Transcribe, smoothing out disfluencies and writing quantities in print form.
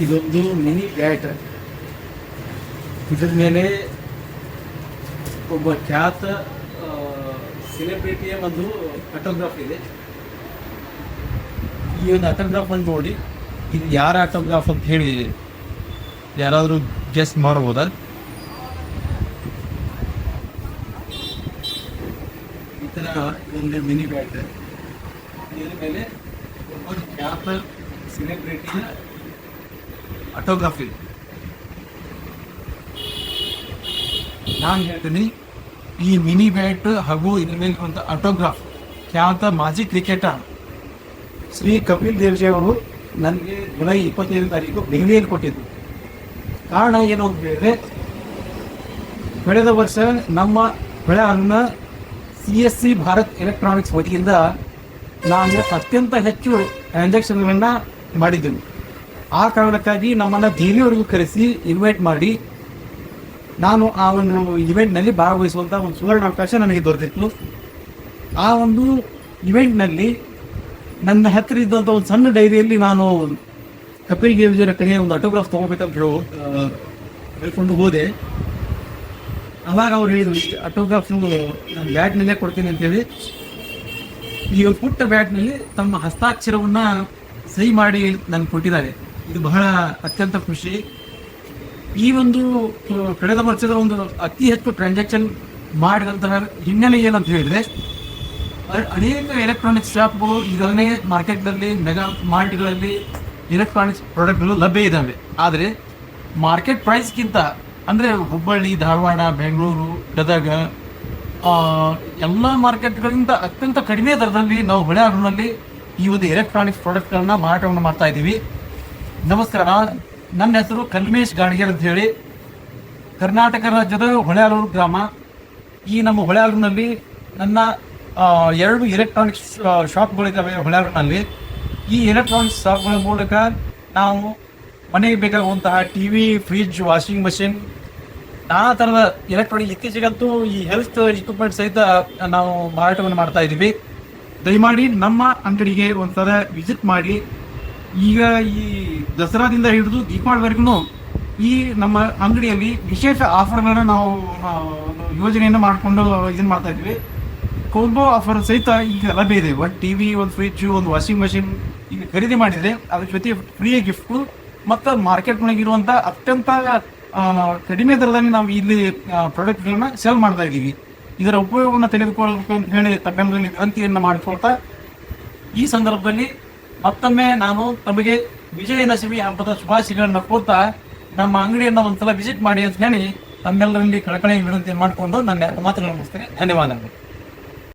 ಇದೊಂದು mini bat. ಇದರ ಮೇಲೆ ಒಬ್ಬ ಖ್ಯಾತ ಸೆಲೆಬ್ರಿಟಿಯ ಒಂದು ಆಟೋಗ್ರಾಫ್ ಇದೆ. ಈ ಒಂದು ಆಟೋಗ್ರಾಫ್ ಅನ್ನು ನೋಡಿ ಇದು ಯಾರ ಆಟೋಗ್ರಾಫ್ ಅಂತ ಹೇಳಿ ಯಾರಾದರೂ ಗೆಸ್ ಮಾಡ್ಬೋದಾ? ಈ ಥರ ಒಂದು ಮಿನಿ ಬ್ಯಾಟ್. ಇದರ ಮೇಲೆ ಒಬ್ಬ ಖ್ಯಾತ ಸೆಲೆಬ್ರಿಟಿಯ ಆಟೋಗ್ರಾಫ್ ಇದೆ. ನಾನು ಹೇಳ್ತೀನಿ, ಈ ಮಿನಿ ಬ್ಯಾಟ್ ಹಾಗೂ ಇದರ ಮೇಲೆ ಒಂದು ಆಟೋಗ್ರಾಫ್ ಖ್ಯಾತ ಮಾಜಿ ಕ್ರಿಕೆಟರ್ ಶ್ರೀ ಕಪಿಲ್ ದೇವ್ಜಿ ಅವರು ನನಗೆ ಜುಲೈ 25ನೇ ತಾರೀಕು ಬೆಂಗಳೂರಲ್ಲಿ ಕೊಟ್ಟಿದ್ದು. ಕಾರಣ ಏನು ಅಂತ ಹೇಳಿದ್ರೆ, ಕಳೆದ ವರ್ಷ ನಮ್ಮ ಬೆಳೆಹಣ್ಣಿನ CSC ಭಾರತ್ ಎಲೆಕ್ಟ್ರಾನಿಕ್ಸ್ ವತಿಯಿಂದ ನಾನು ಅತ್ಯಂತ ಹೆಚ್ಚು ಟ್ರಾನ್ಸಾಕ್ಷನ್ಗಳನ್ನು ಮಾಡಿದ್ದೆವು. ಆ ಕಾರಣಕ್ಕಾಗಿ ನಮ್ಮನ್ನು ದೆಹಲಿಯವರೆಗೂ ಕರೆಸಿ ಇನ್ವೈಟ್ ಮಾಡಿ ನಾನು ಆ ಒಂದು ಇವೆಂಟ್ನಲ್ಲಿ ಭಾಗವಹಿಸುವಂಥ ಒಂದು ಸುವರ್ಣಾವಕಾಶ ನನಗೆ ದೊರೆತಿತ್ತು. ಆ ಒಂದು ಇವೆಂಟ್ನಲ್ಲಿ ನನ್ನ ಹತ್ತಿರ ಇದ್ದಂಥ ಒಂದು ಸಣ್ಣ ಡೈರಿಯಲ್ಲಿ ನಾನು ಕಪಿಲ್ ದೇವ್ಜಿಯವರ ಕಡೆಯ ಒಂದು ಆಟೋಗ್ರಾಫ್ ತೊಗೋಬೇಕಂತ ಹೇಳ್ಕೊಂಡು ಹೋದೆ. ಅವಾಗ ಅವ್ರು ಹೇಳಿದ್ರು, ಇಷ್ಟು ಆಟೋಗ್ರಾಫ್ ನಾನು ಬ್ಯಾಟ್ನಲ್ಲೇ ಕೊಡ್ತೀನಿ ಅಂತೇಳಿ ಈ ಒಂದು ಪುಟ್ಟ ಬ್ಯಾಟ್ನಲ್ಲಿ ತಮ್ಮ ಹಸ್ತಾಕ್ಷರವನ್ನು ಸಹಿ ಮಾಡಿ ನನಗೆ ಕೊಟ್ಟಿದ್ದಾರೆ. ಇದು ಬಹಳ ಅತ್ಯಂತ ಖುಷಿ. ಈ ಒಂದು ಕಳೆದ ವರ್ಷದ ಒಂದು ಅತಿ ಹೆಚ್ಚು ಟ್ರಾನ್ಸಾಕ್ಷನ್ ಮಾಡಿದಂತಹ ಹಿನ್ನೆಲೆ ಏನಂತ ಹೇಳಿದ್ರೆ, ಅನೇಕ ಎಲೆಕ್ಟ್ರಾನಿಕ್ಸ್ ಶಾಪ್ಗಳು ಈಗಾಗಲೇ ಮಾರ್ಕೆಟ್ನಲ್ಲಿ ಮೆಗಾ ಮಾರ್ಟ್ಗಳಲ್ಲಿ ಎಲೆಕ್ಟ್ರಾನಿಕ್ಸ್ ಪ್ರಾಡಕ್ಟ್ಗಳು ಲಭ್ಯ ಇದ್ದಾವೆ. ಆದರೆ ಮಾರ್ಕೆಟ್ ಪ್ರೈಸ್ಗಿಂತ ಅಂದರೆ ಹುಬ್ಬಳ್ಳಿ, ಧಾರವಾಡ, ಬೆಂಗಳೂರು, ಗದಗ ಎಲ್ಲ ಮಾರ್ಕೆಟ್ಗಳಿಂದ ಅತ್ಯಂತ ಕಡಿಮೆ ದರದಲ್ಲಿ ನಾವು ಹೊಳೆಹೊನ್ನೂರಿನಲ್ಲಿ ಈ ಒಂದು ಎಲೆಕ್ಟ್ರಾನಿಕ್ಸ್ ಪ್ರಾಡಕ್ಟ್ಗಳನ್ನ ಮಾರಾಟವನ್ನು ಮಾಡ್ತಾ ಇದ್ದೀವಿ. ನಮಸ್ಕಾರ, ನನ್ನ ಹೆಸರು ಕಲ್ಮೇಶ್ ಗಾಣಿಗೇರ್ ಅಂತ ಹೇಳಿ, ಕರ್ನಾಟಕ ರಾಜ್ಯದ ಹೊಳೆಹೊನ್ನೂರು ಗ್ರಾಮ. ಈ ನಮ್ಮ ಹೊಳೆಹೊನ್ನೂರಿನಲ್ಲಿ ನನ್ನ 2 ಎಲೆಕ್ಟ್ರಾನಿಕ್ಸ್ ಶಾಪ್ಗಳಿದ್ದಾವೆ ಹೊಳೆಹೊನ್ನೂರಿನಲ್ಲಿ. ಈ ಎಲೆಕ್ಟ್ರಾನಿಕ್ಸ್ ಶಾಪ್ಗಳ ಮೂಲಕ ನಾವು ಮನೆಗೆ ಬೇಕಾಗುವಂತಹ TV, ಫ್ರಿಜ್, ವಾಷಿಂಗ್ ಮಷಿನ್, ನಾನಾ ಥರದ ಎಲೆಕ್ಟ್ರಾನಿಕ್, ಇತ್ತೀಚೆಗಂತೂ ಈ ಹೆಲ್ತ್ ಇಕ್ವಿಪ್ಮೆಂಟ್ ಸಹಿತ ನಾವು ಮಾರಾಟವನ್ನು ಮಾಡ್ತಾ ಇದ್ದೀವಿ. ದಯಮಾಡಿ ನಮ್ಮ ಅಂಗಡಿಗೆ ಒಂದ್ಸಲ ವಿಸಿಟ್ ಮಾಡಿ. ಈಗ ಈ ದಸರಾದಿಂದ ಹಿಡಿದು ದೀಪಾವಳಿವರೆಗೂ ಈ ನಮ್ಮ ಅಂಗಡಿಯಲ್ಲಿ ವಿಶೇಷ ಆಫರ್ಗಳನ್ನು ನಾವು ಯೋಜನೆಯನ್ನು ಮಾಡಿಕೊಂಡು ಇದನ್ನು ಮಾಡ್ತಾ ಇದ್ವಿ. ಕೋಂಬೋ ಆಫರ್ ಸಹಿತ ಈಗ ಲಭ್ಯ ಇದೆ. ಒಂದು TV, ಒಂದು ಫ್ರಿಜ್, ಒಂದು ವಾಷಿಂಗ್ ಮಷಿನ್ ಈಗ ಖರೀದಿ ಮಾಡಿದರೆ ಅದ್ರ ಜೊತೆ ಫ್ರೀ ಗಿಫ್ಟು ಮತ್ತು ಮಾರ್ಕೆಟ್ನೊಳಗಿರುವಂಥ ಅತ್ಯಂತ ಕಡಿಮೆ ದರದಲ್ಲಿ ನಾವು ಇಲ್ಲಿ ಪ್ರಾಡಕ್ಟ್ಗಳನ್ನ ಸೇಲ್ ಮಾಡ್ತಾ ಇದ್ದೀವಿ. ಇದರ ಉಪಯೋಗವನ್ನು ತೆಗೆದುಕೊಳ್ಳಬೇಕು ಅಂತ ಹೇಳಿ ತಮ್ಮೆಲ್ಲರಲ್ಲಿ ವಿನಂತಿಯನ್ನು ಮಾಡಿಕೊಳ್ತಾ, ಈ ಸಂದರ್ಭದಲ್ಲಿ ಮತ್ತೊಮ್ಮೆ ನಾನು ತಮಗೆ ವಿಜಯದಶಮಿ ಹಬ್ಬದ ಶುಭಾಶಯಗಳನ್ನು ಕೊಡ್ತಾ ನಮ್ಮ ಅಂಗಡಿಯನ್ನು ಒಂದ್ಸಲ ವಿಸಿಟ್ ಮಾಡಿ ಅಂತ ಹೇಳಿ ತಮ್ಮೆಲ್ಲರಲ್ಲಿ ಕಳಕಳಿ ವಿನಂತಿಯನ್ನು ಮಾಡಿಕೊಂಡು ನನ್ನ ಮಾತುಗಳನ್ನು ಮುಗಿಸ್ತೇನೆ. ಧನ್ಯವಾದಗಳು.